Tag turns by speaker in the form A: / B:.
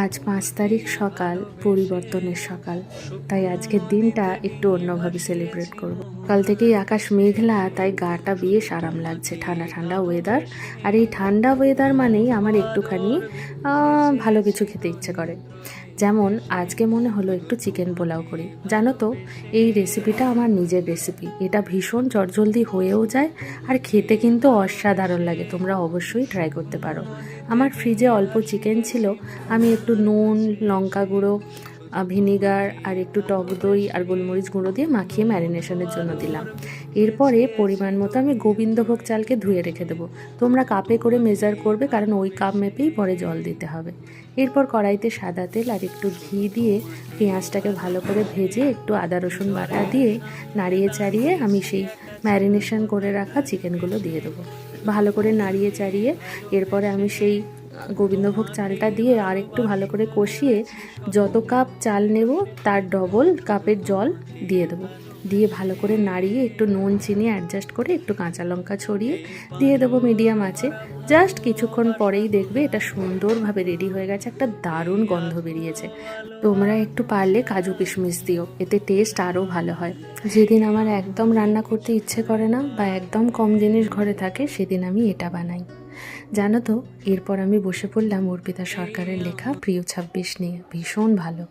A: আজ 5 তারিখ সকাল, পরিবর্তনের সকাল। তাই আজকের দিনটা একটু অন্যভাবে সেলিব্রেট করব। কাল থেকেই আকাশ মেঘলা, তাই গাটা বেশ আরাম লাগছে। ঠান্ডা ঠান্ডা ওয়েদার। আর এই ঠান্ডা ওয়েদার মানেই আমার একটুখানি ভালো কিছু খেতে ইচ্ছে করে। যেমন আজকে মনে হলো একটু চিকেন পোলাও করি। জানো তো, এই রেসিপিটা আমার নিজের রেসিপি। এটা ভীষণ চটজলদি হয়েও যায়, আর খেতে কিন্তু অসাধারণ লাগে। তোমরা অবশ্যই ট্রাই করতে পারো। আমার ফ্রিজে অল্প চিকেন ছিল, আমি একটু নুন, লঙ্কা গুঁড়ো, ভিনিগার আর একটু টক দই আর গোলমরিচ গুঁড়ো দিয়ে মাখিয়ে ম্যারিনেশনের জন্য দিলাম। এরপরে পরিমাণ মতো আমি গোবিন্দভোগ চালকে ধুয়ে রেখে দেবো। তোমরা কাপে করে মেজার করবে, কারণ ওই কাপ মেপেই পরে জল দিতে হবে। এরপর কড়াইতে সাদা তেল আর একটু ঘি দিয়ে পেঁয়াজটাকে ভালো করে ভেজে একটু আদা রসুন বাটা দিয়ে নাড়িয়ে চাড়িয়ে আমি সেই ম্যারিনেশন করে রাখা চিকেনগুলো দিয়ে দেবো। ভালো করে নাড়িয়ে চাড়িয়ে এরপরে আমি সেই গোবিন্দভোগ চালটা দিয়ে আর একটু ভালো করে কষিয়ে যত কাপ চাল নেব তার ডবল কাপের জল দিয়ে দেবো। দিয়ে ভালো করে নাড়িয়ে একটু নুন চিনি অ্যাডজাস্ট করে একটু কাঁচা লঙ্কা ছড়িয়ে দিয়ে দেবো মিডিয়াম আঁচে। জাস্ট কিছুক্ষণ পরেই দেখবে এটা সুন্দরভাবে রেডি হয়ে গেছে, একটা দারুণ গন্ধ বেরিয়েছে। তোমরা একটু পারলে কাজু কিশমিশ দিও, এতে টেস্ট আরও ভালো হয়। যেদিন আমার একদম রান্না করতে ইচ্ছে করে না বা একদম কম জিনিস ঘরে থাকে, সেদিন আমি এটা বানাই। জানো তো, এরপর আমি বসে পড়লাম অর্পিতা সরকারের লেখা প্রিয় 26 নিয়ে। ভীষণ ভালো।